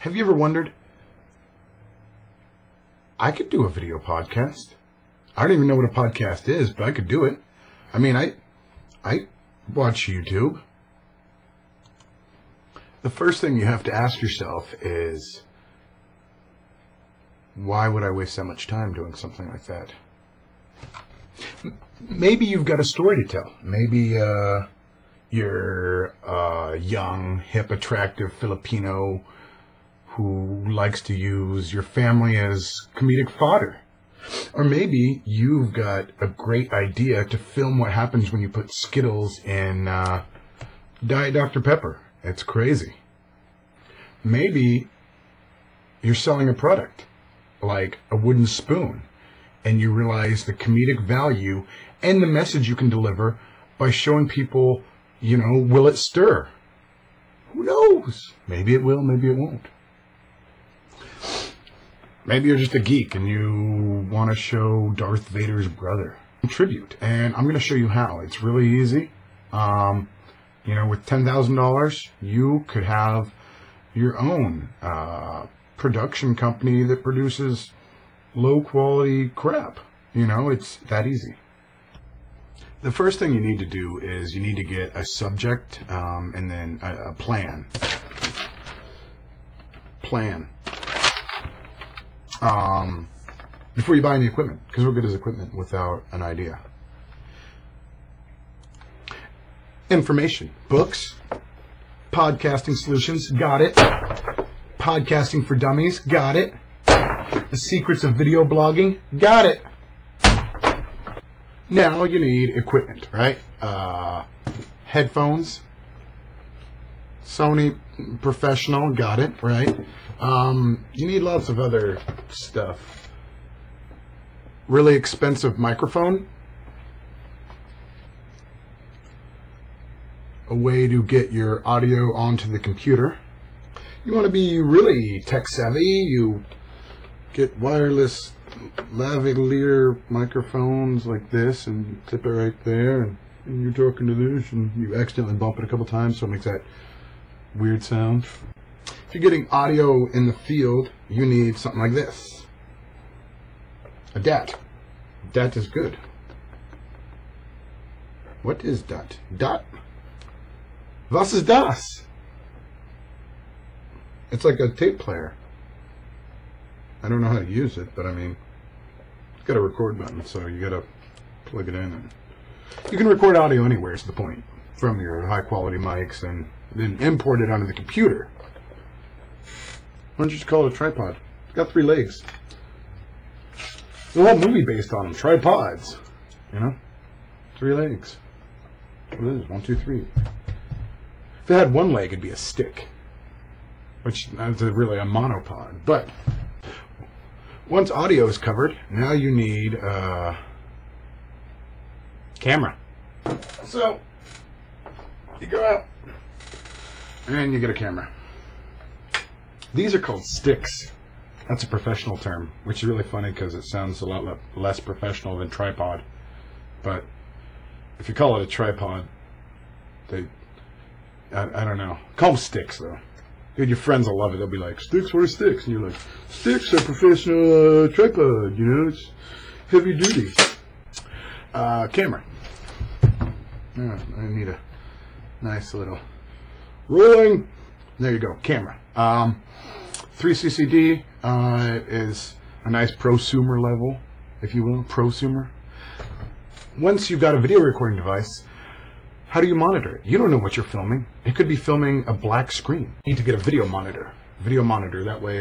Have you ever wondered, I could do a video podcast. I don't even know what a podcast is, but I could do it. I mean, I watch YouTube. The first thing you have to ask yourself is, why would I waste that much time doing something like that? Maybe you've got a story to tell. Maybe you're a young, hip, attractive Filipino who likes to use your family as comedic fodder. Or maybe you've got a great idea to film what happens when you put Skittles in Diet Dr. Pepper. It's crazy. Maybe you're selling a product, like a wooden spoon, and you realize the comedic value and the message you can deliver by showing people, you know, will it stir? Who knows? Maybe it will, maybe it won't. Maybe you're just a geek and you want to show Darth Vader's brother tribute, and I'm going to show you how. It's really easy. You know, with $10,000, you could have your own production company that produces low-quality crap. You know, it's that easy. The first thing you need to do is you need to get a subject and then a plan. Before you buy any equipment, because what good is equipment without an idea? Information, books, podcasting solutions, got it. Podcasting for dummies, got it. The secrets of video blogging, got it. Now you need equipment, right? Headphones, Sony Professional, got it, right? You need lots of other stuff. Really expensive microphone. A way to get your audio onto the computer. You want to be really tech savvy. You get wireless lavalier microphones like this and you clip it right there, and you're talking to this and you accidentally bump it a couple times so it makes that weird sound. If you're getting audio in the field, you need something like this. A DAT. DAT is good. What is DAT? DAT? Was ist das? It's like a tape player. I don't know how to use it, but I mean, it's got a record button, so you gotta plug it in. And you can record audio anywhere, is the point, from your high-quality mics, and then import it onto the computer. Why don't you just call it a tripod? It's got 3 legs. There's a whole movie based on them. Tripods. You know? 3 legs. What is it? 1, 2, 3. If it had 1 leg, it'd be a stick. Which is really a monopod. But once audio is covered, now you need a camera. So you go out and you get a camera. These are called sticks. That's a professional term, which is really funny because it sounds a lot less professional than tripod. But if you call it a tripod, I don't know. Call them sticks, though. Dude, your friends will love it. They'll be like, sticks? What are sticks? And you're like, sticks are professional tripod, you know, it's heavy duty. Camera. Yeah, I need a nice little rolling. There you go, camera. 3CCD is a nice prosumer level, if you will, prosumer. Once you've got a video recording device, how do you monitor it? You don't know what you're filming. It could be filming a black screen. You need to get a video monitor. That way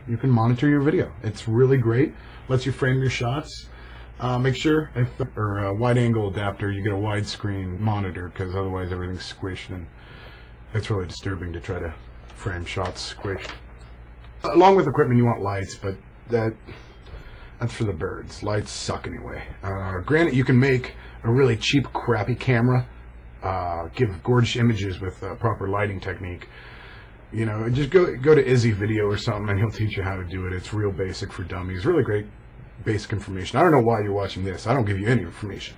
you can monitor your video. It's really great. Lets you frame your shots. Make sure, or a wide angle adapter, you get a widescreen monitor, because otherwise everything's squished and it's really disturbing to try to frame shots squished. Along with equipment, you want lights, but that's for the birds. Lights suck anyway. Granted, you can make a really cheap, crappy camera, give gorgeous images with proper lighting technique. You know, just go to Izzy Video or something, and he'll teach you how to do it. It's real basic for dummies. Really great basic information. I don't know why you're watching this. I don't give you any information.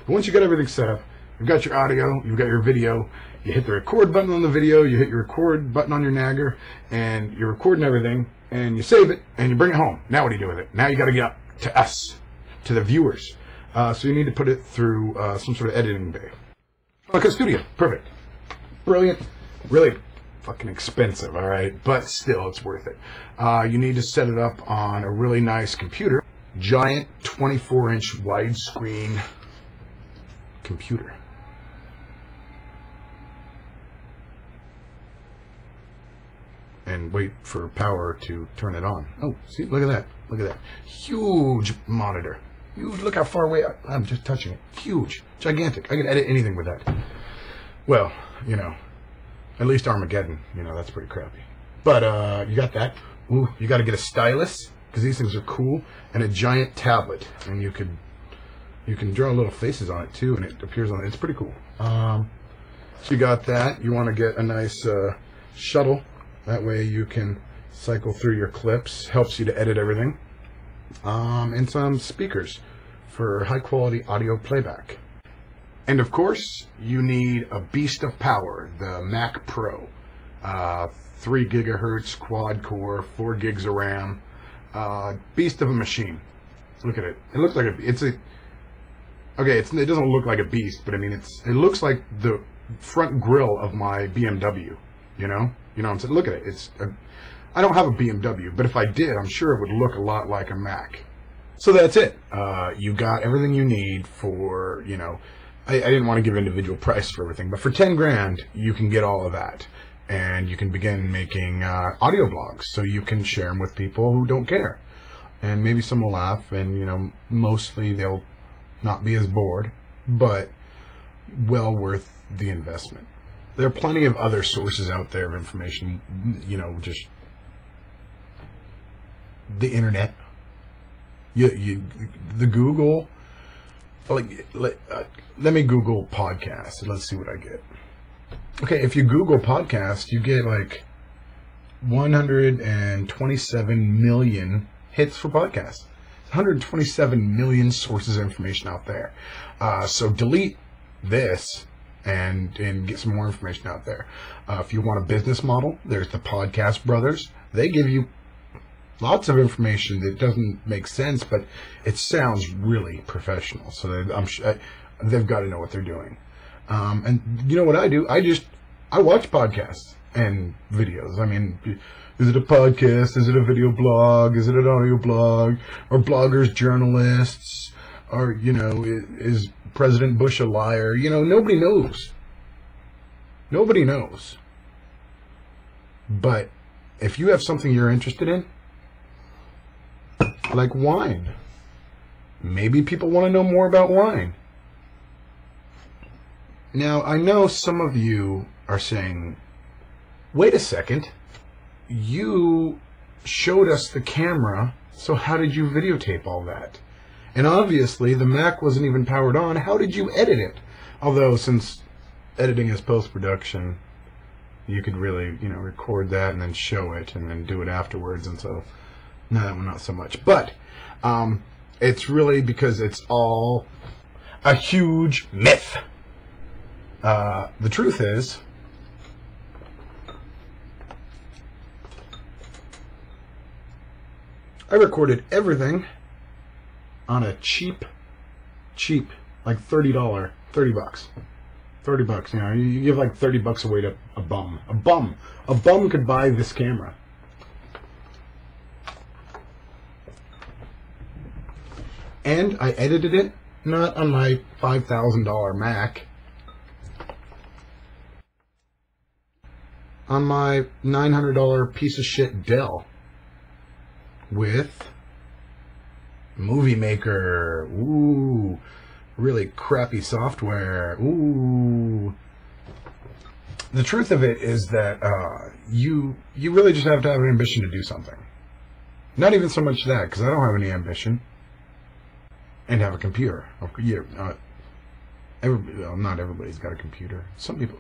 But once you got everything set up, You've got your audio, you've got your video, you hit the record button on the video, you hit your record button on your Nagger, and you're recording everything, and you save it, and you bring it home. Now what do you do with it? Now you got to get up to us, to the viewers. So you need to put it through some sort of editing bay. Like a studio. Perfect. Brilliant. Really fucking expensive, all right? But still, it's worth it. You need to set it up on a really nice computer. Giant 24-inch widescreen computer. And wait for power to turn it on. Oh, see, look at that. Look at that. Huge monitor. Huge. Look how far away I'm just touching it. Huge. Gigantic. I can edit anything with that. Well, you know, at least Armageddon. You know, that's pretty crappy. But you got that. Ooh, you got to get a stylus, because these things are cool, and a giant tablet. And you can draw little faces on it, too, and it appears on it. It's pretty cool. So you got that. You want to get a nice shuttle. That way you can cycle through your clips. Helps you to edit everything. And some speakers for high-quality audio playback. And, of course, you need a beast of power, the Mac Pro. 3 gigahertz quad-core, 4 gigs of RAM. Beast of a machine. Look at it. It looks like okay, it doesn't look like a beast, but I mean, it looks like the front grille of my BMW, you know? You know what I'm saying? Look at it. I don't have a BMW, but if I did, I'm sure it would look a lot like a Mac. So that's it. You got everything you need for, you know, I didn't want to give individual price for everything, but for 10 grand, you can get all of that. And you can begin making audio blogs, so you can share them with people who don't care. And maybe some will laugh, and, you know, mostly they'll not be as bored, but well worth the investment. There are plenty of other sources out there of information, you know, just the internet. The Google, let me Google podcast. Let's see what I get. Okay, if you Google podcast, you get like 127 million hits for podcasts. 127 million sources of information out there. So delete this and get some more information out there. If you want a business model, there's the Podcast Brothers. They give you lots of information that doesn't make sense, but it sounds really professional. So I'm sure they've got to know what they're doing. And you know what I do? I watch podcasts and videos. I mean, is it a podcast? Is it a video blog? Is it an audio blog? Are bloggers journalists? Or, you know, is President Bush a liar? You know, nobody knows. Nobody knows. But if you have something you're interested in, like wine, maybe people want to know more about wine. Now, I know some of you are saying, wait a second, you showed us the camera, so how did you videotape all that? And obviously, the Mac wasn't even powered on. How did you edit it? Although, since editing is post-production, you could really, you know, record that and then show it and then do it afterwards. And so, no, not so much. But it's really because it's all a huge myth. The truth is, I recorded everything on a cheap, like $30 bucks. $30, you know, you give like $30 away to a bum. A bum could buy this camera. And I edited it, not on my $5,000 Mac, on my $900 piece of shit Dell with Movie Maker. Ooh, really crappy software. Ooh. The truth of it is that you really just have to have an ambition to do something. Not even so much that, because I don't have any ambition. And have a computer. Well, not everybody's got a computer. Some people,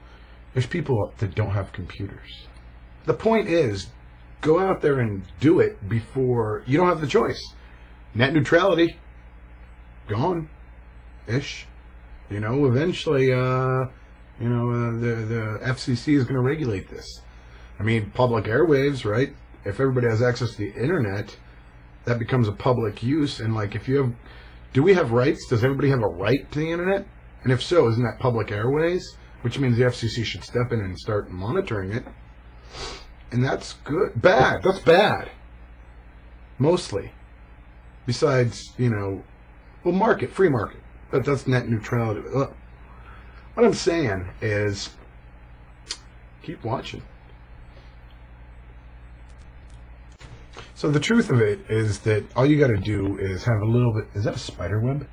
there's people that don't have computers. The point is, go out there and do it before you don't have the choice. Net neutrality, gone, ish. You know, eventually, the FCC is going to regulate this. I mean, public airwaves, right? If everybody has access to the internet, that becomes a public use. And like, if you have, do we have rights? Does everybody have a right to the internet? And if so, isn't that public airways? Which means the FCC should step in and start monitoring it. And that's good. Bad. That's bad. Mostly. Besides, you know, well, market, free market. But that's net neutrality. Look, what I'm saying is, keep watching. So the truth of it is that all you got to do is have a little bit. Is that a spider web?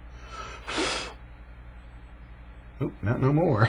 Oh, not no more.